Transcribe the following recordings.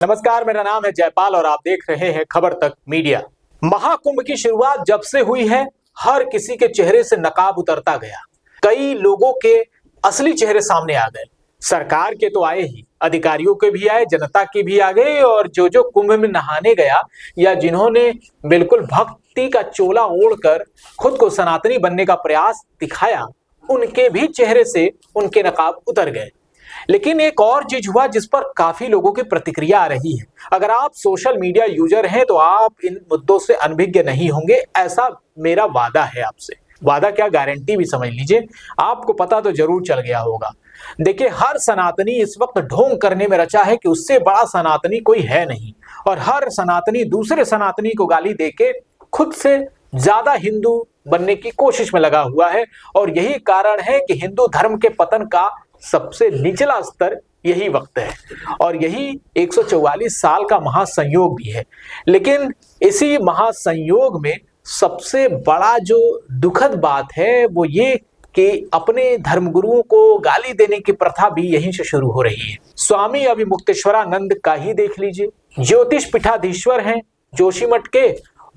नमस्कार, मेरा नाम है जयपाल और आप देख रहे हैं खबर तक मीडिया। महाकुंभ की शुरुआत जब से हुई है, हर किसी के चेहरे से नकाब उतरता गया। कई लोगों के असली चेहरे सामने आ गए। सरकार के तो आए ही, अधिकारियों के भी आए, जनता के भी आ गए, और जो कुंभ में नहाने गया या जिन्होंने बिल्कुल भक्ति का चोला ओढ़कर खुद को सनातनी बनने का प्रयास दिखाया, उनके भी चेहरे से उनके नकाब उतर गए। लेकिन एक और चीज हुआ जिस पर काफी लोगों की प्रतिक्रिया आ रही है। अगर आप सोशल मीडिया यूजर हैं तो आप इन मुद्दों से अनभिज्ञ नहीं होंगे, ऐसा मेरा वादा है आपसे। वादा क्या, गारंटी भी समझ लीजिए। आपको पता तो जरूर चल गया होगा। देखिए, हर सनातनी इस वक्त ढोंग करने में रचा है कि उससे बड़ा सनातनी कोई है नहीं, और हर सनातनी दूसरे सनातनी को गाली देके खुद से ज्यादा हिंदू बनने की कोशिश में लगा हुआ है। और यही कारण है कि हिंदू धर्म के पतन का सबसे निचला स्तर यही वक्त है, और यही 144 साल का महासंयोग भी है। लेकिन इसी महासंयोग में सबसे बड़ा जो दुखद बात है वो ये कि अपने धर्मगुरुओं को गाली देने की प्रथा भी यहीं से शुरू हो रही है। स्वामी अभिमुक्तेश्वरानंद का ही देख लीजिए। ज्योतिष पीठाधीश्वर हैं जोशीमठ के,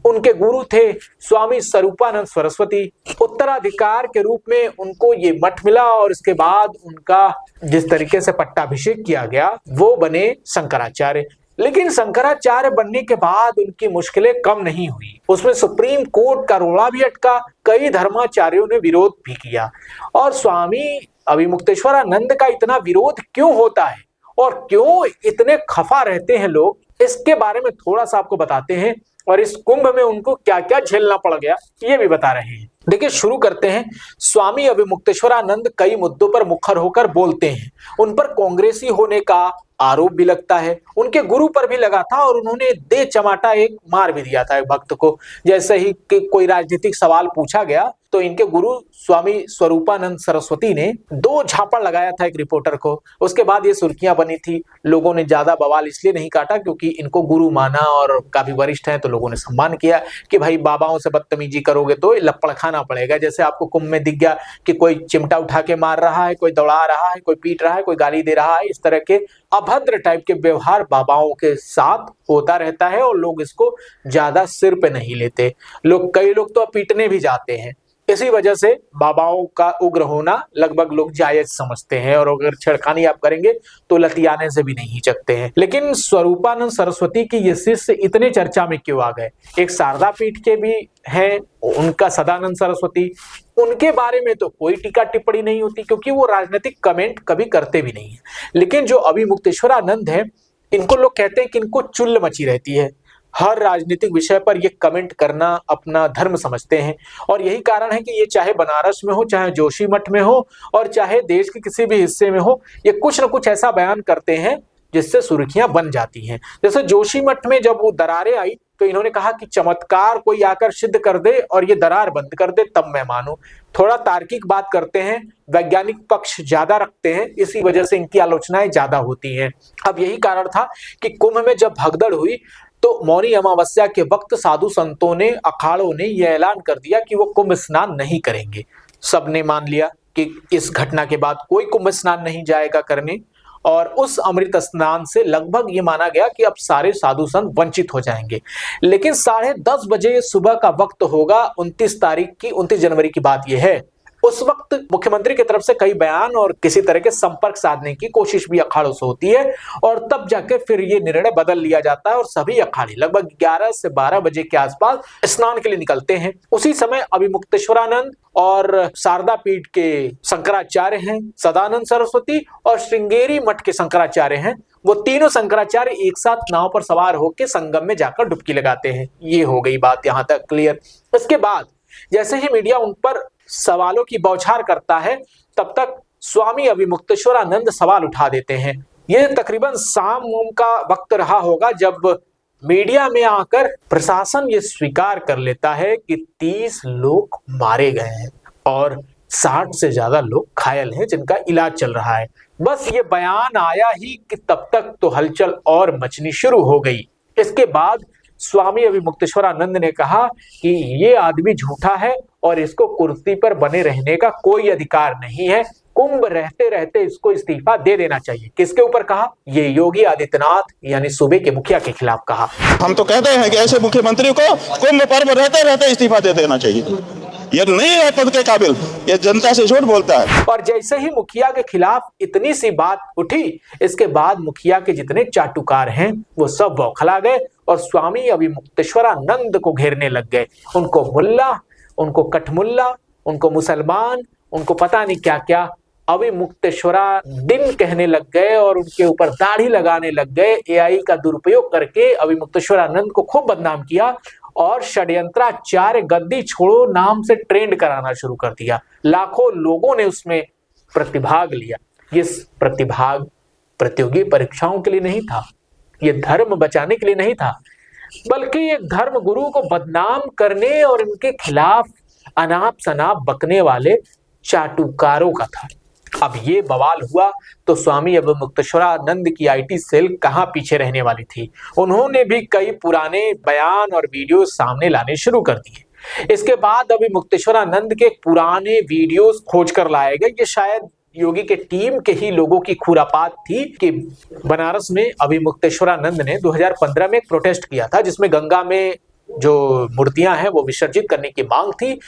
उनके गुरु थे स्वामी स्वरूपानंद सरस्वती। उत्तराधिकार के रूप में उनको ये मठ मिला, और इसके बाद उनका जिस तरीके से पट्टाभिषेक किया गया वो बने शंकराचार्य। लेकिन शंकराचार्य बनने के बाद उनकी मुश्किलें कम नहीं हुई, उसमें सुप्रीम कोर्ट का रोड़ा भी अटका, कई धर्माचार्यों ने विरोध भी किया। और स्वामी अभिमुक्तेश्वरानंद का इतना विरोध क्यों होता है और क्यों इतने खफा रहते हैं लोग, इसके बारे में थोड़ा सा आपको बताते हैं, और इस कुंभ में उनको क्या क्या झेलना पड़ गया ये भी बता रहे हैं। देखिए, शुरू करते हैं। स्वामी अभिमुक्तेश्वरानंद कई मुद्दों पर मुखर होकर बोलते हैं। उन पर कांग्रेसी होने का आरोप भी लगता है, उनके गुरु पर भी लगा था, और उन्होंने दे चमाटा एक मार भी दिया था एक भक्त को। जैसे ही कि कोई राजनीतिक सवाल पूछा गया तो इनके गुरु स्वामी स्वरूपानंद सरस्वती ने 2 झापड़ लगाया था एक रिपोर्टर को। उसके बाद ये सुर्खियां बनी थी। लोगों ने ज्यादा बवाल इसलिए नहीं काटा क्योंकि इनको गुरु माना और काफी वरिष्ठ हैं, तो लोगों ने सम्मान किया कि भाई बाबाओं से बदतमीजी करोगे तो लपड़ खाना पड़ेगा। जैसे आपको कुंभ में दिख गया कि कोई चिमटा उठा के मार रहा है, कोई दौड़ा रहा है, कोई पीट रहा है, कोई गाली दे रहा है। इस तरह के अभद्र टाइप के व्यवहार बाबाओं के साथ होता रहता है, और लोग इसको ज्यादा सिर पे नहीं लेते। कई लोग तो पीटने भी जाते हैं। इसी वजह से बाबाओं का उग्र होना लगभग लोग जायज समझते हैं, और अगर छेड़खानी आप करेंगे तो लतियाने से भी नहीं हिचकते हैं। लेकिन स्वरूपानंद सरस्वती की ये शिष्य इतने चर्चा में क्यों आ गए? एक शारदा पीठ के भी हैं, उनका सदानंद सरस्वती, उनके बारे में तो कोई टीका टिप्पणी नहीं होती क्योंकि वो राजनीतिक कमेंट कभी करते भी नहीं है। लेकिन जो अभिमुक्तेश्वरानंद है, इनको लोग कहते हैं कि इनको चुल्ल मची रहती है। हर राजनीतिक विषय पर ये कमेंट करना अपना धर्म समझते हैं, और यही कारण है कि ये चाहे बनारस में हो, चाहे जोशीमठ में हो, और चाहे देश के किसी भी हिस्से में हो, ये कुछ न कुछ ऐसा बयान करते हैं जिससे सुर्खियां बन जाती हैं। जैसे जोशीमठ में जब वो दरारें आई तो इन्होंने कहा कि चमत्कार कोई आकर सिद्ध कर दे और ये दरार बंद कर दे तब मैं मानूं। थोड़ा तार्किक बात करते हैं, वैज्ञानिक पक्ष ज्यादा रखते हैं, इसी वजह से इनकी आलोचनाएं ज्यादा होती हैं। अब यही कारण था कि कुंभ में जब भगदड़ हुई तो मौनी अमावस्या के वक्त साधु संतों ने, अखाड़ों ने यह ऐलान कर दिया कि वो कुंभ स्नान नहीं करेंगे। सबने मान लिया कि इस घटना के बाद कोई कुंभ स्नान नहीं जाएगा करने, और उस अमृत स्नान से लगभग ये माना गया कि अब सारे साधु संत वंचित हो जाएंगे। लेकिन 10:30 बजे सुबह का वक्त होगा 29 जनवरी की बात यह है। उस वक्त मुख्यमंत्री की तरफ से कई बयान और किसी तरह के संपर्क साधने की कोशिश भी अखाड़ों से होती है, और तब जाके फिर ये निर्णय बदल लिया जाता है और सभी अखाड़े लगभग 11 से 12 बजे के आसपास स्नान के लिए निकलते हैं। उसी समय अभिमुक्तेश्वरानंद और शारदा पीठ के शंकराचार्य हैं, सदानंद सरस्वती, और श्रृंगेरी मठ के शंकराचार्य हैं, वो तीनों शंकराचार्य एक साथ नाव पर सवार होकर संगम में जाकर डुबकी लगाते हैं। ये हो गई बात यहां तक क्लियर। इसके बाद जैसे ही मीडिया उन पर सवालों की बौछार करता है, तब तक स्वामी अभिमुक्तेश्वरानंद सवाल उठा देते हैं। ये तकरीबन शाम का वक्त रहा होगा जब मीडिया में आकर प्रशासन ये स्वीकार कर लेता है कि 30 लोग मारे गए हैं और 60 से ज्यादा लोग घायल हैं जिनका इलाज चल रहा है। बस ये बयान आया ही कि तब तक तो हलचल और मचनी शुरू हो गई। इसके बाद स्वामी अभिमुक्तेश्वरानंद ने कहा कि ये आदमी झूठा है और इसको कुर्सी पर बने रहने का कोई अधिकार नहीं है। कुंभ रहते रहते इसको इस्तीफा दे देना चाहिए। किसके ऊपर कहा? ये योगी आदित्यनाथ यानी सूबे के मुखिया के खिलाफ कहा। हम तो कहते हैं कि ऐसे मुख्यमंत्री को कुंभ पर्व रहते रहते इस्तीफा दे देना चाहिए। ये नहीं है पद के काबिल, ये जनता से झूठ बोलता है। और जैसे ही मुखिया के खिलाफ इतनी सी बात उठी, इसके बाद मुखिया के जितने चाटुकार हैं वो सब बौखला गए और स्वामी अभिमुक्तेश्वरानंद को घेरने लग गए। उनको मुल्ला, उनको कठमुल्ला, उनको मुसलमान, उनको पता नहीं क्या क्या अभिमुक्तेश्वरानंद कहने लग गए और उनके ऊपर दाढ़ी लगाने लग गए। एआई का दुरुपयोग करके अभिमुक्तेश्वरानंद को खूब बदनाम किया और षड्यंत्राचार्य गद्दी छोड़ो नाम से ट्रेंड कराना शुरू कर दिया। लाखों लोगों ने उसमें प्रतिभाग लिया। ये प्रतिभाग प्रतियोगी परीक्षाओं के लिए नहीं था, ये धर्म बचाने के लिए नहीं था, बल्कि एक धर्म गुरु को बदनाम करने और इनके खिलाफ अनाप शनाप बकने वाले चाटुकारों का था। अब ये बवाल हुआ तो स्वामी अभिमुक्तेश्वरानंद की आईटी सेल कहां पीछे रहने वाली थी। उन्होंने भी कई पुराने बयान और वीडियो सामने लाने शुरू कर दिए। इसके बाद अभिमुक्तेश्वरानंद के पुराने वीडियोस खोज कर लाए गए। ये शायद योगी के टीम के ही लोगों की खुरापात थी कि बनारस में अभिमुक्तेश्वरानंद ने 2015 में एक प्रोटेस्ट किया था जिसमें गंगा में जो मूर्तियां हैं वो विसर्जित करने की मांग थी।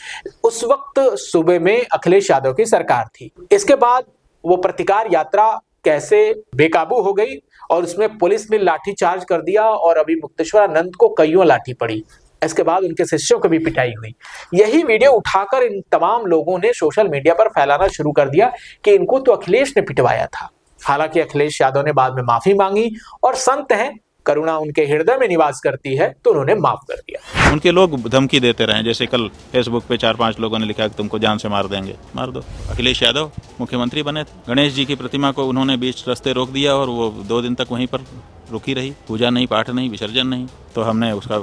उस वक्त सूबे में अखिलेश यादव की सरकार थी। इसके बाद वो प्रतिकार यात्रा कैसे बेकाबू हो गई और उसमें पुलिस ने लाठीचार्ज कर दिया और अभिमुक्तेश्वरानंद को कईयों लाठी पड़ी। इसके बाद उनके शिष्यों को भी पिटाई हुई। यही वीडियो उठाकर इन तमाम लोगों ने सोशल मीडिया पर फैलाना शुरू कर दिया कि इनको तो अखिलेश ने पिटवाया था। हालांकि अखिलेश यादव ने बाद में माफी मांगी और संत हैं, करुणा उनके हृदय में निवास करती है, तो उन्होंने माफ कर दिया। उनके लोग धमकी देते रहे, जैसे कल फेसबुक पे 4-5 लोगों ने लिखा कि तुमको जान से मार देंगे। मार दो। अखिलेश यादव मुख्यमंत्री बने थे, गणेश जी की प्रतिमा को उन्होंने बीच रास्ते रोक दिया और वो 2 दिन तक वहीं पर रुकी रही। पूजा नहीं, पाठ नहीं, विसर्जन नहीं, तो हमने उसका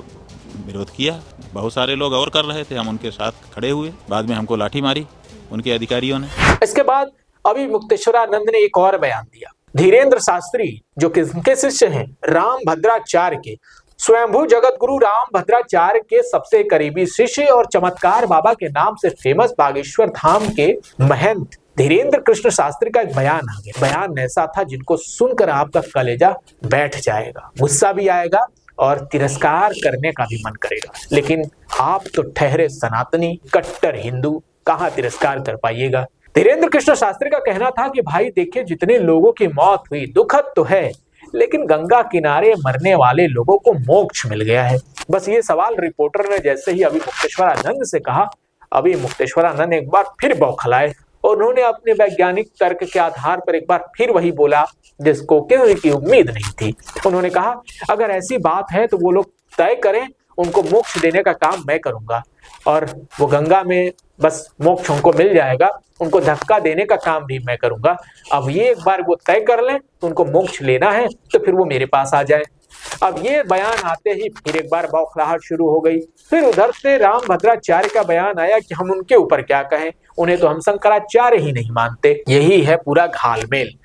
विरोध किया। बहुत सारे लोग और कर रहे थे, हम उनके साथ खड़े हुए। बाद में हमको लाठी मारी उनके अधिकारियों ने। इसके बाद अभिमुक्तेश्वरानंद ने एक और बयान दिया। धीरेन्द्र शास्त्री जो किसके शिष्य हैं? रामभद्राचार्य के, स्वयंभू जगत गुरु रामभद्राचार्य के सबसे करीबी शिष्य और चमत्कार बाबा के नाम से फेमस बागेश्वर धाम के महंत धीरेन्द्र कृष्ण शास्त्री का एक बयान आ गया। बयान ऐसा था जिनको सुनकर आपका कलेजा बैठ जाएगा, गुस्सा भी आएगा और तिरस्कार करने का भी मन करेगा। लेकिन आप तो ठहरे सनातनी, कट्टर हिंदू, कहां तिरस्कार कर पाइएगा। धीरेन्द्र कृष्ण शास्त्री का कहना था कि भाई देखिए, जितने लोगों की मौत हुई दुखद तो है, लेकिन गंगा किनारे मरने वाले लोगों को मोक्ष मिल गया है। बस ये सवाल रिपोर्टर ने जैसे ही अभिमुक्तेश्वरानंद से कहा, अभिमुक्तेश्वरानंद एक बार फिर बौखलाए और उन्होंने अपने वैज्ञानिक तर्क के आधार पर एक बार फिर वही बोला जिसको किसी की उम्मीद नहीं थी। उन्होंने कहा, अगर ऐसी बात है तो वो लोग तय करें, उनको मोक्ष देने का काम मैं करूंगा और वो गंगा में बस मोक्ष उनको मिल जाएगा, उनको धक्का देने का काम भी मैं करूंगा। अब ये एक बार वो तय कर लें तो उनको मोक्ष लेना है तो फिर वो मेरे पास आ जाए। अब ये बयान आते ही फिर एक बार बौखलाहट शुरू हो गई। फिर उधर से रामभद्राचार्य का बयान आया कि हम उनके ऊपर क्या कहें, उन्हें तो हम शंकराचार्य ही नहीं मानते। यही है पूरा घालमेल।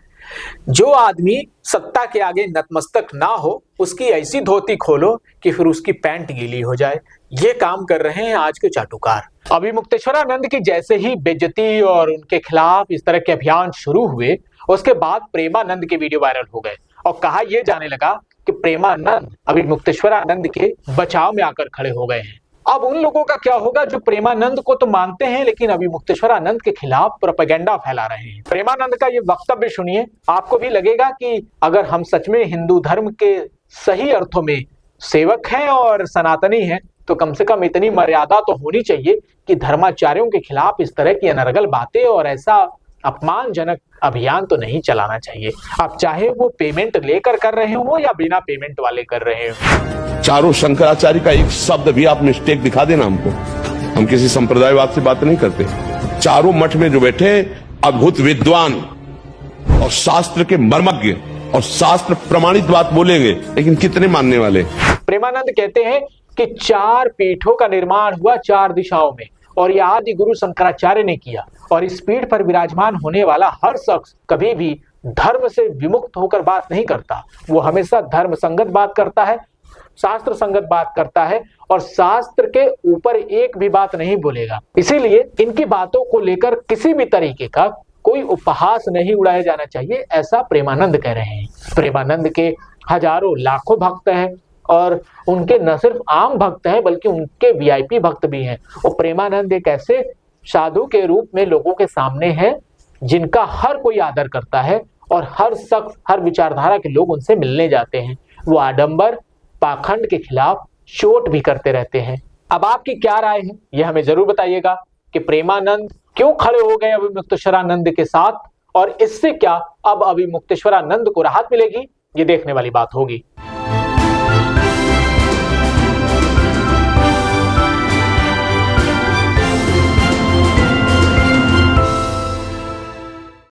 जो आदमी सत्ता के आगे नतमस्तक ना हो, उसकी ऐसी धोती खोलो कि फिर उसकी पैंट गीली हो जाए। ये काम कर रहे हैं आज के चाटुकार। अभिमुक्तेश्वरानंद की जैसे ही बेइज्जती और उनके खिलाफ इस तरह के अभियान शुरू हुए, उसके बाद प्रेमानंद के वीडियो वायरल हो गए और कहा यह जाने लगा कि प्रेमानंद अभिमुक्तेश्वरानंद के बचाव में आकर खड़े हो गए हैं। अब उन लोगों का क्या होगा जो प्रेमानंद को तो मानते हैं लेकिन अभिमुक्तेश्वरानंद के खिलाफ प्रोपेगेंडा फैला रहे हैं। प्रेमानंद का ये वक्तव्य सुनिए, आपको भी लगेगा कि अगर हम सच में हिंदू धर्म के सही अर्थों में सेवक हैं और सनातनी हैं तो कम से कम इतनी मर्यादा तो होनी चाहिए कि धर्माचार्यों के खिलाफ इस तरह की अनर्गल बातें और ऐसा अपमानजनक अभियान तो नहीं चलाना चाहिए। अब चाहे वो पेमेंट लेकर कर रहे हो या बिना पेमेंट वाले कर रहे हो। चारों शंकराचार्य का एक शब्द भी आप मिस्टेक दिखा देना हमको, हम किसी संप्रदायवाद से बात नहीं करते। चारों मठ में जो बैठे अद्भुत विद्वान और शास्त्र के मर्मज्ञ और शास्त्र प्रमाणित बात बोलेंगे, लेकिन कितने मानने वाले। प्रेमानंद कहते हैं कि 4 पीठों का निर्माण हुआ 4 दिशाओं में और यह आदि गुरु शंकराचार्य ने किया और इस पीठ पर विराजमान होने वाला हर शख्स कभी भी धर्म से विमुक्त होकर बात नहीं करता। वो हमेशा धर्म संगत बात करता है, शास्त्र संगत बात करता है और शास्त्र के ऊपर एक भी बात नहीं बोलेगा। इसीलिए इनकी बातों को लेकर किसी भी तरीके का कोई उपहास नहीं उड़ाया जाना चाहिए, ऐसा प्रेमानंद कह रहे हैं। प्रेमानंद के हजारों लाखों भक्त हैं और उनके न सिर्फ आम भक्त हैं बल्कि उनके वीआईपी भक्त भी हैं। और प्रेमानंद एक ऐसे साधु के रूप में लोगों के सामने हैं जिनका हर कोई आदर करता है और हर शख्स, हर विचारधारा के लोग उनसे मिलने जाते हैं। वो आडंबर, पाखंड के खिलाफ चोट भी करते रहते हैं। अब आपकी क्या राय है, ये हमें जरूर बताइएगा कि प्रेमानंद क्यों खड़े हो गए अभिमुक्तेश्वरानंद के साथ, और इससे क्या अब अभिमुक्तेश्वरानंद को राहत मिलेगी, ये देखने वाली बात होगी।